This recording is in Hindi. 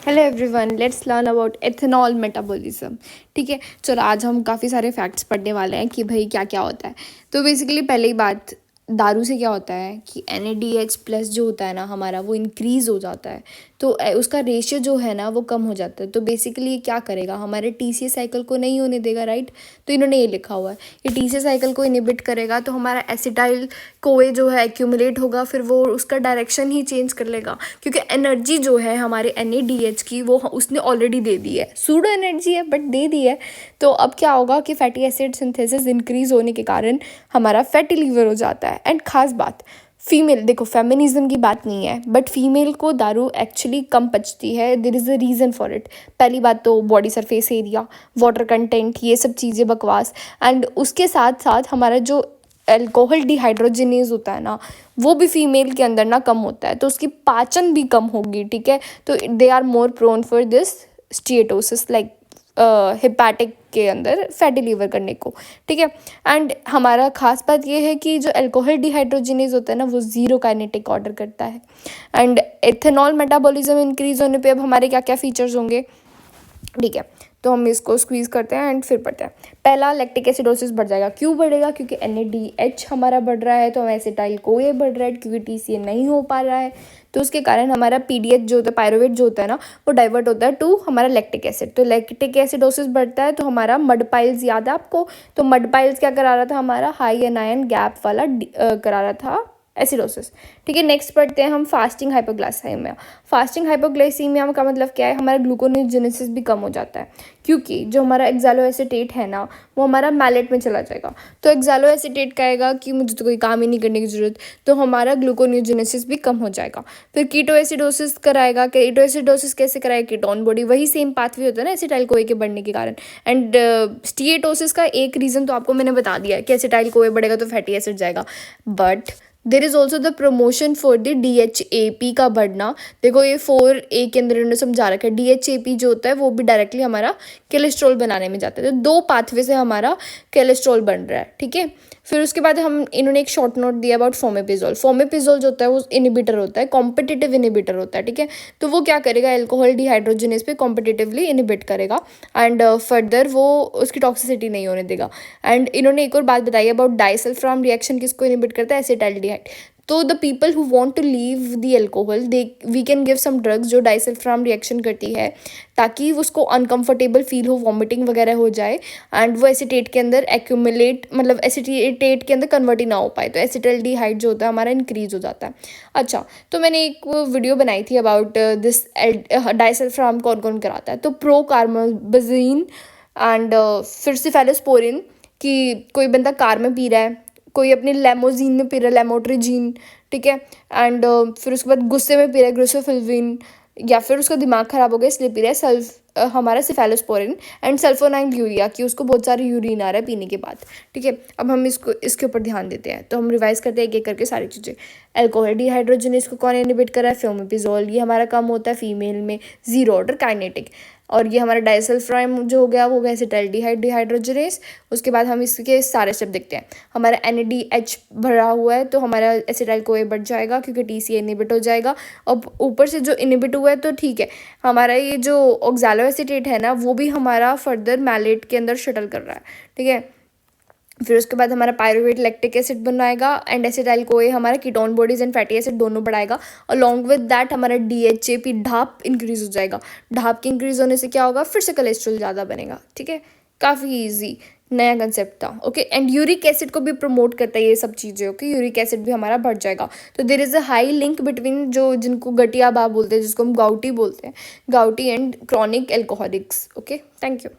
Hello everyone, let's learn about ethanol metabolism. ठीक है, चलो आज हम काफ़ी सारे फैक्ट्स पढ़ने वाले हैं कि भाई क्या क्या होता है। तो बेसिकली पहली बात, दारू से क्या होता है कि NADH प्लस जो होता है ना हमारा, वो इंक्रीज़ हो जाता है। तो उसका रेशियो जो है ना वो कम हो जाता है। तो बेसिकली ये क्या करेगा, हमारे TCA साइकिल को नहीं होने देगा, राइट। तो इन्होंने ये लिखा हुआ है, ये TCA साइकिल को इनिबिट करेगा तो हमारा एसिटाइल कोए जो है एक्यूमुलेट होगा, फिर वो उसका डायरेक्शन ही चेंज कर लेगा, क्योंकि एनर्जी जो है हमारे NADH की वो उसने ऑलरेडी दे दी है। सूडो एनर्जी है बट दे दी है। तो अब क्या होगा कि फैटी एसिड सिंथेसिस इंक्रीज होने के कारण हमारा फैटी लीवर हो जाता है। एंड खास बात, फीमेल, देखो फेमिनिज्म की बात नहीं है बट फीमेल को दारू एक्चुअली कम पचती है। There is a reason for it. पहली बात तो body surface area, water content, ये सब चीज़ें बकवास। एंड उसके साथ साथ हमारा जो अल्कोहल डिहाइड्रोजिनेज होता है ना, वो भी फीमेल के अंदर ना कम होता है, तो उसकी पाचन भी कम होगी। ठीक है, तो they are more prone for this steatosis, like hepatic के अंदर फैटी लीवर करने को। ठीक है, एंड हमारा खास बात ये है कि जो अल्कोहल डिहाइड्रोजिनेज होता है ना वो ज़ीरो काइनेटिक ऑर्डर करता है। एंड एथेनॉल मेटाबॉलिज्म इंक्रीज होने पे अब हमारे क्या क्या फीचर्स होंगे। ठीक है, तो हम इसको स्क्वीज़ करते हैं एंड फिर पढ़ते हैं। पहला, लैक्टिक एसिडोसिस बढ़ जाएगा। क्यों बढ़ेगा? क्योंकि NADH हमारा बढ़ रहा है, तो हम एसिटाइल कोए बढ़ रहा है, क्योंकि TCA नहीं हो पा रहा है, तो उसके कारण हमारा PDH जो होता है, पायरुवेट जो होता है ना, वो डाइवर्ट होता है टू हमारा लैक्टिक एसिड। तो लैक्टिक एसिडोसिस बढ़ता है तो हमारा मड पाइल्स, याद है आपको? तो मड पाइल्स क्या करा रहा था, हमारा हाई एनायन गैप वाला करा रहा था एसिडोसिस। ठीक है, नेक्स्ट पढ़ते हैं हम फास्टिंग हाइपोग्लाइसीमिया। फास्टिंग हाइपोग्लाइसीमिया का मतलब क्या है, हमारा ग्लूकोनियोजेनेसिस भी कम हो जाता है, क्योंकि जो हमारा एक्सालोएसिटेट है ना वो हमारा मैलेट में चला जाएगा। तो एक्सालोएसिटेट कहेगा कि मुझे तो कोई काम ही नहीं करने की ज़रूरत, तो हमारा ग्लूकोनियोजेनेसिस भी कम हो जाएगा। फिर कीटोएसिडोसिस कराएगा। कीटोएसिडोसिस कैसे कराएगा? कीटोन बॉडी, वही सेम पाथवे होता है ना एसिटाइल कोए के बढ़ने के कारण। एंड स्टीएटोसिस का एक रीज़न तो आपको मैंने बता दिया कि एसिटाइल कोए बढ़ेगा तो फैटी एसिड जाएगा, but there is also the promotion for the DHAP का बढ़ना। देखो ये 4A के अंदर इन्होंने समझा रखा है, DHAP जो होता है वो भी डायरेक्टली हमारा कोलेस्ट्रॉल बनाने में जाता है। तो दो पाथवे से हमारा कोलेस्ट्रॉल बन रहा है। ठीक है, फिर उसके बाद इन्होंने एक शॉर्ट नोट दिया अबाउट फोमेपिजोल। फोमेपिजोल जो होता है वो इनिबिटर होता है, कॉम्पिटिटिव इनिबिटर होता है। ठीक है, तो वो क्या करेगा, अल्कोहल डिहाइड्रोजिनेज पे कॉम्पिटिटिवली इनिबिट करेगा एंड फर्दर वो उसकी टॉक्सिसिटी नहीं होने देगा। एंड इन्होंने एक और बात बताई अबाउट डाइसल्फाम रिएक्शन, किसको इनिबिट करता है? एसिटाइलडिहाइड। तो the people who want to leave the alcohol, they we can give some drugs जो डाइसल्फाम रिएक्शन करती है, ताकि उसको अनकंफर्टेबल फील हो, वॉमिटिंग वगैरह हो जाए एंड वो एसिटेट के अंदर एक्यूमुलेट, मतलब एसिटेट के अंदर कन्वर्ट ही ना हो पाए, तो एसिटाइलडिहाइड जो होता है हमारा इंक्रीज हो जाता है। अच्छा, तो मैंने एक वीडियो बनाई थी अबाउट दिस डाइसल्फाम कौन कौन कराता है। तो प्रोकार्बाजीन एंड फिर सिफेलोस्पोरिन, कि कोई बंदा कार में पी रहा है, कोई अपनी लेमोजीन में पी रहा है, लेमोट्रिजीन। ठीक है, एंड फिर उसके बाद गुस्से में पी रहा है, ग्लिसोफिल्विन, या फिर उसका दिमाग खराब हो गया इसलिए पी रहा है हमारा सिफेलोस्पोरिन एंड सल्फोनाइल यूरिया, कि उसको बहुत सारी यूरिन आ रहा है पीने के बाद। ठीक है, अब हम इसके ऊपर ध्यान देते हैं, तो हम रिवाइज करते हैं एक एक करके सारी चीज़ें। अल्कोहल डिहाइड्रोजिनेज को कौन इनिबिट कर रहा है? फोमेपिजोल, ये हमारा कम होता है फीमेल में, जीरो ऑर्डर काइनेटिक। और ये हमारा डाइसल्फाम जो हो गया वो एसिटाइलडिहाइड डिहाइड्रोजिनेज। उसके बाद हम इसके सारे स्टेप देखते हैं। हमारा NADH भरा हुआ है तो हमारा एसिटाइल कोए बढ़ जाएगा, क्योंकि TCA इनिबिट हो जाएगा। और ऊपर से जो इनिबिट हुआ है तो ठीक है, हमारा ये जो ऑक्सैलोएसिटेट है ना वो भी हमारा फर्दर मैलेट के अंदर शटल कर रहा है। ठीक है, फिर उसके बाद हमारा पायरुवेट लैक्टिक एसिड बनाएगा एंड एसिटाइल कोए हमारा ketone bodies and fatty acid दोनों बढ़ाएगा। अलॉन्ग विद दैट हमारा DHAP ढाप इंक्रीज हो जाएगा। ढाप के इंक्रीज होने से क्या होगा? फिर से कोलेस्ट्रॉल ज़्यादा बनेगा। ठीक है, काफ़ी ईजी नया कंसेप्ट था। ओके, एंड यूरिक एसिड को भी प्रमोट करता है ये सब चीज़ें। ओके, यूरिक एसिड भी हमारा बढ़ जाएगा। तो there is a high link between जो जिनको गठिया बाप बोलते हैं, जिसको हम गाउटी बोलते हैं, gouty and chronic alcoholics. Okay, thank you.